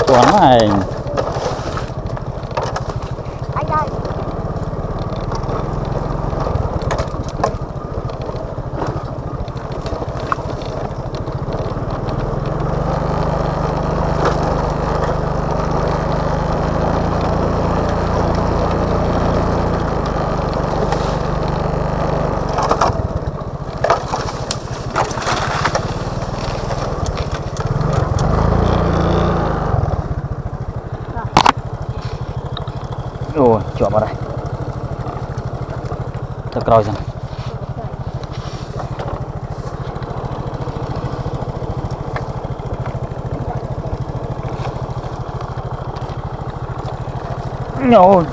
chuẩn này anh ơi. ôi chọn vào đây thật rồi rằng nhồi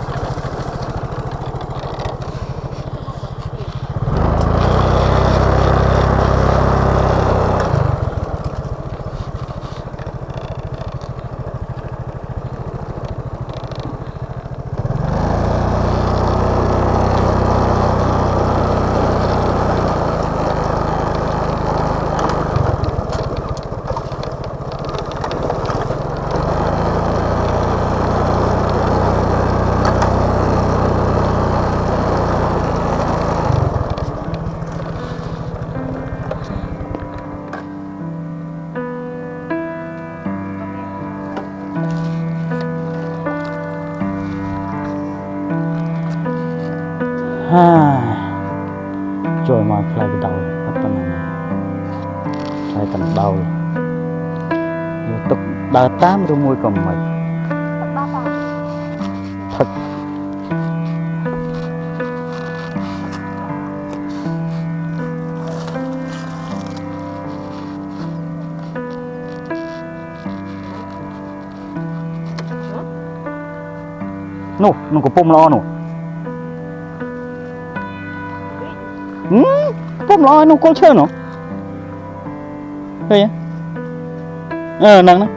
rồi mà phải cái đầu bắt tầm này phải tầm đầu rồi tục đào tám rồi môi cầm mày thật nụ nó có pom lo nụ pom lo nó có chơi nó đây nắng đó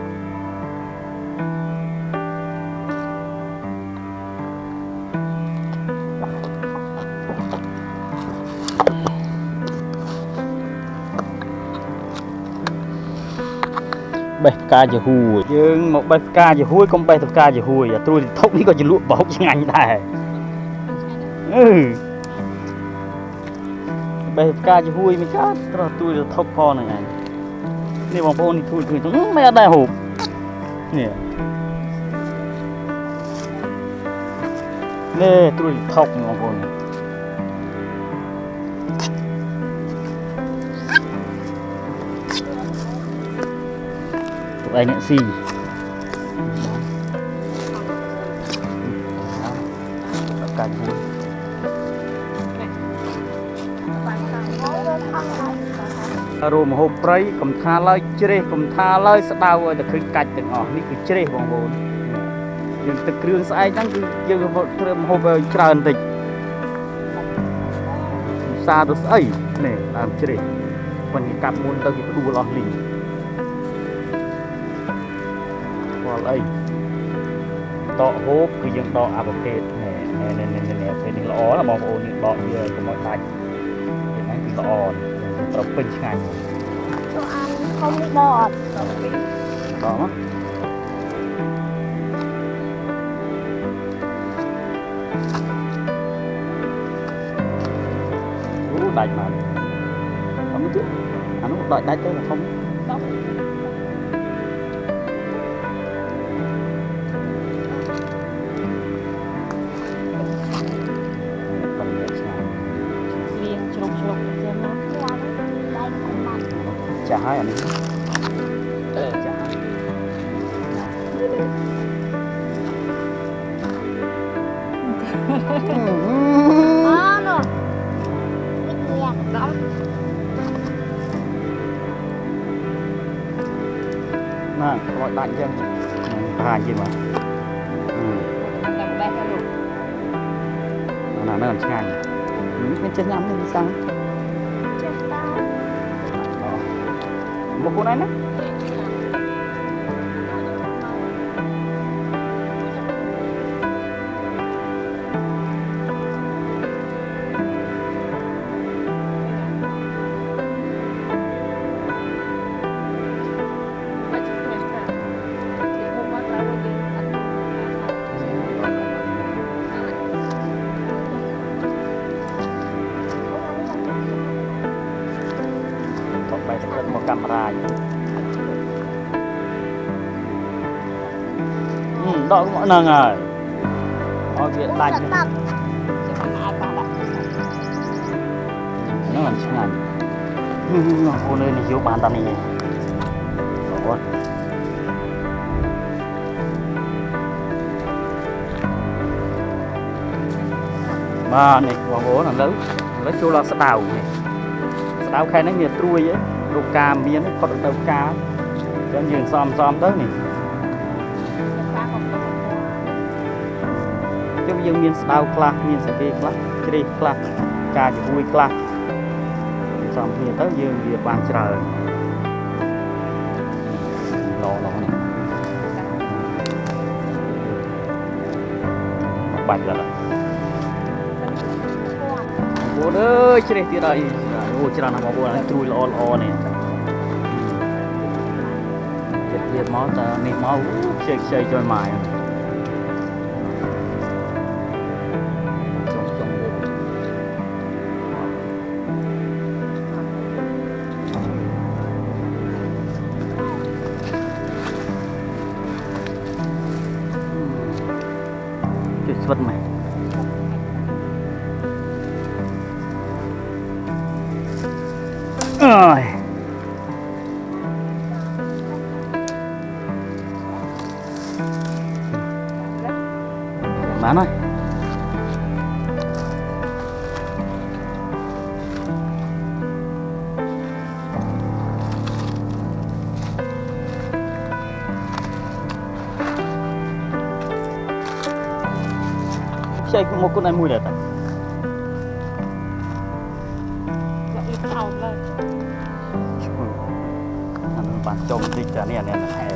bè ca giờ hùi nhưng một bè ca giờ hùi không bè tập ca giờ hùi tôi thốc đi còn chỉ lụa bọc chứ ngành này bè ca giờ hùi mới cá tôi thốc pho này nàyนี่บางคนนี่ทุยไม่ได้หูเนี่ยนี่ตุยทอกบางคนตัวไอ้เนี่ยสี่การพูดรวมหกไพรกำธาเลยเจริญกำธาเลยสตาร์แต่คือกัดแต่งออกนี่คือเจริญบางคนยังตะเกียงสายนั่นคือยังเริ่มหกจานติดซาตัวไอ้เนี่ยตามเจริญวันนี้กับมูลตัวที่ดูหล่อหลีพอเลยต่อหกคือยังต่ออาบเกตเนี่ยเป็นหล่อแล้วมองโอ้ยต่อเยอะก็มองได้เห็นไหมคือหล่อเราเป็นไงตัวอันเขาไม่บอดต่อมั้งđại mà không biết anh nó đại tới là không chả hai anh chả hai rồi nè gọi đại chân hai gì mà nó làm ngay bên chân nhắm thì sao một con này camera đó cũng nâng rồi việc đánh nó làm sao này cô nơi này hiếu bán ta này đó mà này hoàng bố là lấy chỗ là đào này đào khai nó nhiệt trui ấy đồ cà miếng có được đầu cá cho nhìn xòm tới này chứ bây giờ miếng đào class miếng sẽ kia class chơi class cà chỉ vui class xòm miếng tới dương địa bàn trời lò này bạch rồi bố ơi chơi đi đây ô chơi nào mà bố này chui lo này chết máu ta nít máu chơi cho mày chơi xuất mày ơi bán ơi chơi một con này mùi đẹp bạn trông dịch cả nè nè hè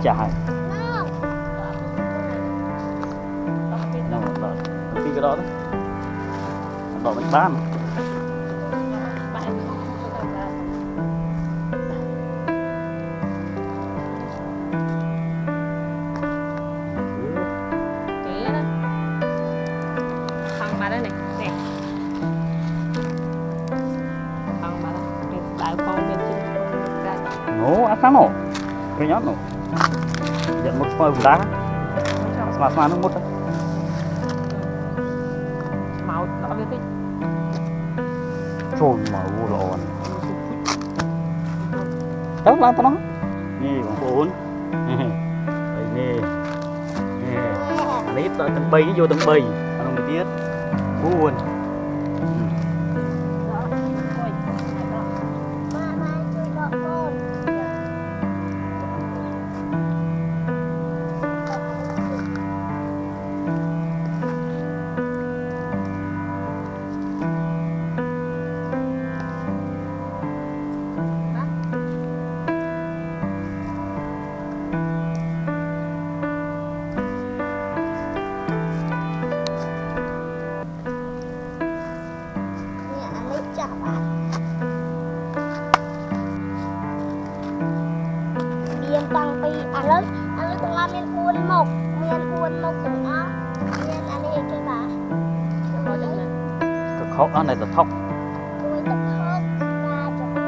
chài khi cái đó đó bánh bán nó ăn nó cái nhót nó dẫn một phơi đá mà nó một máu đó với cái trồn mà vô lòn đó là tao nó nè bằng bốn đây nè nè tao tầng bay vô tầng bay ăn một tiết buồn tăng pi ăn lớn tụi nó miên cuốn mộc tụi nó miên ăn đi cái bà cực khó ăn này là thóc cuốn tập thóc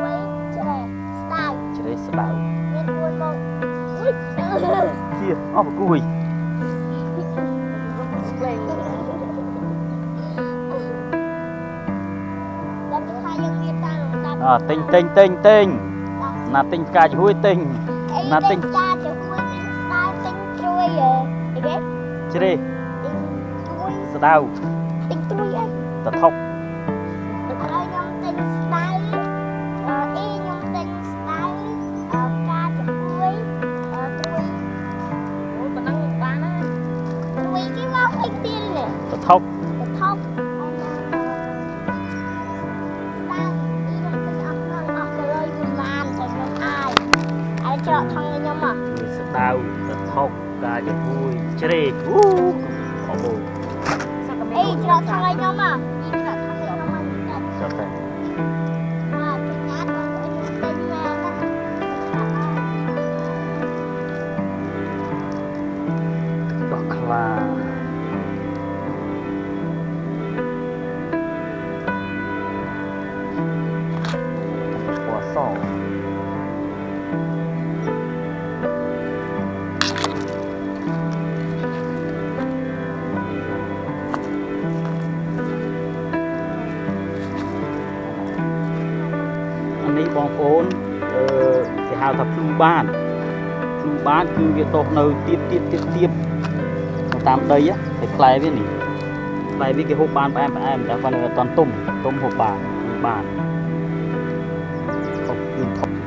và cho cuốn chơi style miên cuốn mộc chia ốp cùi tinh là tinh cà chuối tinh là tinh cà chuối tinh chuối cái chơi đi style tinh chuối ấy là thóc ở trong tinh style y trong tinh style cà chuối chuối ủa còn năng bán á chuối cái móc tinh tiên này là thóc chợ thằng này nhầm à? Đau, thóc, cà chua vui, chơi đi, khó bù. Ê, chợ thằng này nhầm à? Đi chợ thằng này nhầm à? Chợ thằng. Cái nhát បងប្អូនគេហៅថាភ្លូបានគឺវាដុះនៅទៀតតាមដីហើយផ្លែវានេះផ្លែវាគេហូបបានផ្អែមតែគាត់នៅអត់ទាន់ទុំហូបបាន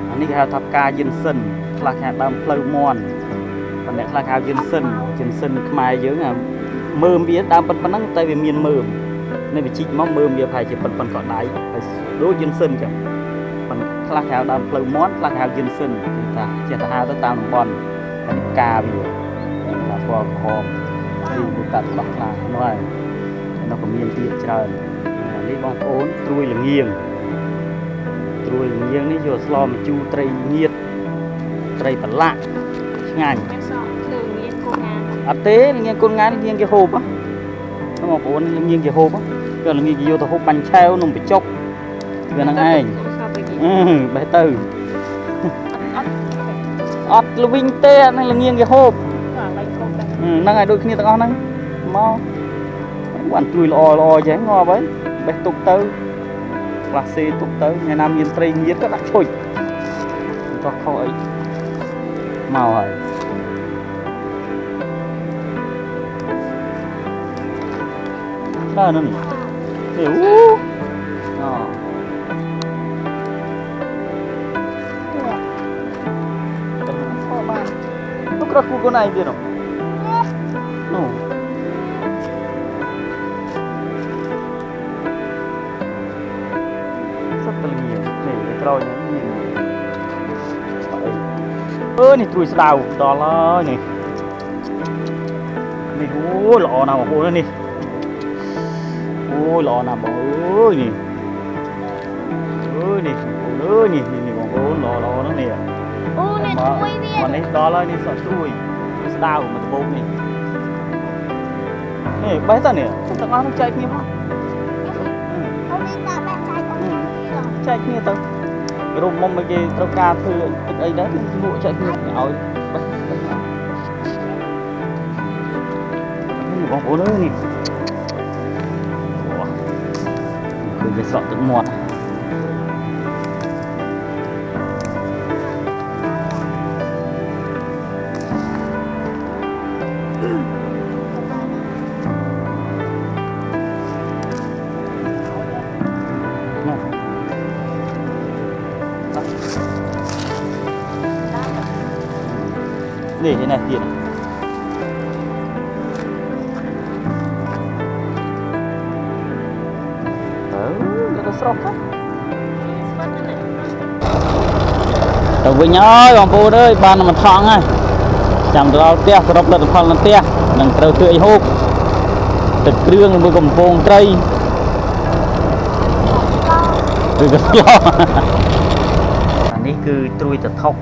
អានេះគេហៅថាផ្កាយិនសិនខ្លះគេហៅដើមផ្លូវមន់ប៉ុន្តែខ្លះគេហៅយិនសិនខ្មែរយើងមើមវាដើមប៉ុណ្ណឹងតែវាមានមើមនេះវាជីកមកមើមវាប្រហែលជាប៉ុណ្ណក៏ដៃហើយដូចយិនសិនចឹងប៉ុន្តែខ្លះគេហៅដើមផ្លូវមន់ខ្លះគេហៅយិនសិនគឺថាចេះទៅហៅទៅតាមតំបន់ហើយផ្កាវាថាពណ៌ក្រហមពីមួយកាត់ដោះខ្លះនោះហើយnó có miên tiện trờiនេះបងប្អូនត្រួយល្ងាងនេះយកស្លមជូរត្រីងៀតត្រីប្រឡាក់ឆ្ងាញ់អត់ទេល្ងាងកូនងានល្ងាងគេហូបបងប្អូនល្ងាងគេហូបគឺល្ងាងគេយកទៅហូបបាញ់ឆាវនំបញ្ចុកវាហ្នឹងឯងបេះទៅអត់ល្វីងទេហ្នឹងល្ងាងគេហូបហ្នឹងហើយដូចគ្នាទាំងអស់ហ្នឹងមកបានជួយល្អចេះងាប់ហើយបេះទុកទៅផ្លាសេទុកទៅថ្ងៃណាមានត្រីងៀតក៏ដាក់ឈុចចោះខុសអីមកហើយហ្នឹងនេះអូបានទុកក្រគូកូនឯងទៀតនោះក្រោយនេះត្រួយស្ដៅដល់ហើយនេះអូល្អណាស់បងប្អូននេះអូល្អណាស់បងអើយនេះបងប្អូនល្អហ្នឹងនេះអូនេះត្រួយវាមកនេះដល់ហើយនេះសក់ត្រួយស្ដៅមកដំបូងនេះបេះតើនេះទាំងអស់នឹងចែកគ្នាមកអូនេះតាបេះចែកគ្នាទៅរុំមុំមកគេត្រូវការធ្វើទឹកអីដែរគឺលក់ចែកគ្នាឲ្យបេះបងប្អូនអើយនេះគឺវាស្រក់ទឹកមាត់នេះទេណាទៀតទៅស្រស់ទៅវិញហើយបងប្អូនអើយបានមកថងហើយចាំទៅដល់ផ្ទះសរុបលទ្ធផលនៅផ្ទះនឹងត្រូវធ្វើអីហូបទឹកគ្រឿងមួយកំពងត្រីឬក៏ស្លអានេះគឺត្រួយតថុក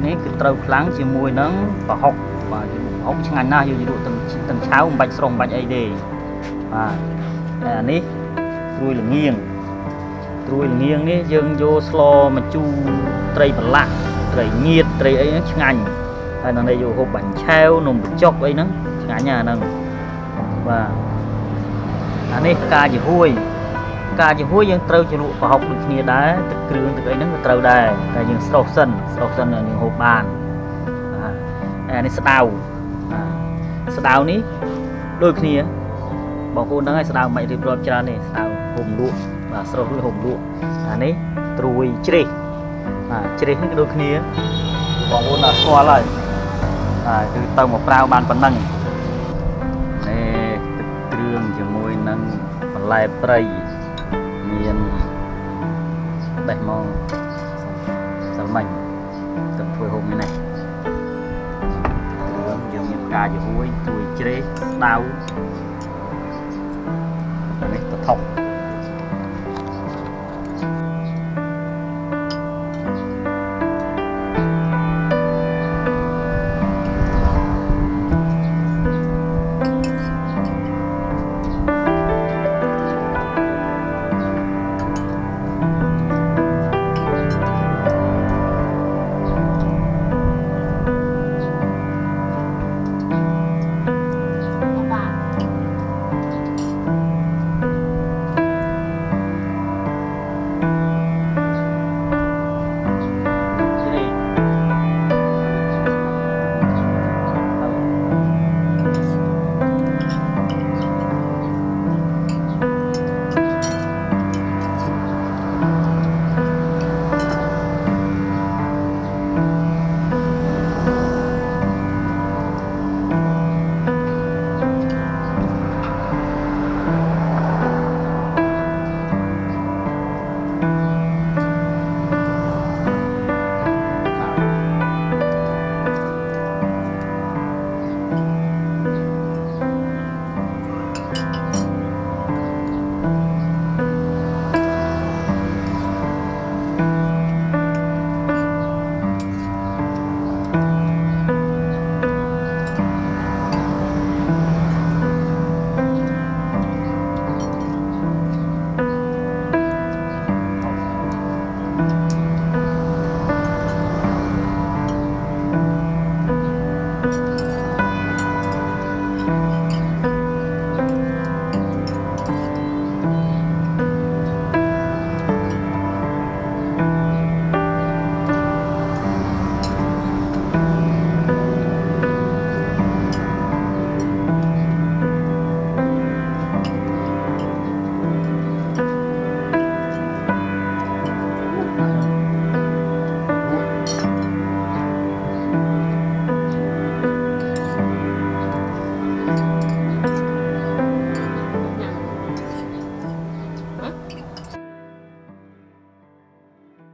នេះគឺត្រូវខ្លាំងជាមួយនឹងប្រហុកបាទប្រហុកឆ្ងាញ់ណាស់យកលក់ទាំងឆៅមិនបាច់ស្រស់មិនបាច់អីទេបាទតែអានេះត្រួយល្ងាងនេះយើងយកស្លមកជូរត្រីប្រឡាក់ត្រីងៀតត្រីអីហ្នឹងឆ្ងាញ់ហើយនៅនេះយកហូបបាញ់ឆាវនំបញ្ចុកអីហ្នឹងឆ្ងាញ់ណាស់ហ្នឹងបាទអានេះផ្កាចំហួយយើងត្រូវជ្រលក់ប្រហុកដូចគ្នាដែរទឹកគ្រឿងទឹកអីហ្នឹងក៏ត្រូវដែរតែយើងស្រោះសិនយើងហូបបានបាទអានេះស្ដៅនេះដូចគ្នាបងប្អូនហ្នឹងហើយស្ដៅមិនរៀបរាប់ច្រើនទេស្ដៅហុំលក់បាទស្រោះរួចហុំលក់អានេះត្រួយជ្រេះជ្រេះនេះក៏ដូចគ្នាបងប្អូនស្គាល់ហើយគឺទៅមកប្រាវបានប៉ុណ្ណឹងនេះទឹកគ្រឿងជាមួយនឹងបន្លែព្រៃមានបេះមកសាល់មាញ់ទឹកធ្វើហូបនេះយើងមានផ្កាចំហួយត្រួយជ្រេះស្ដៅនេះទៅថុក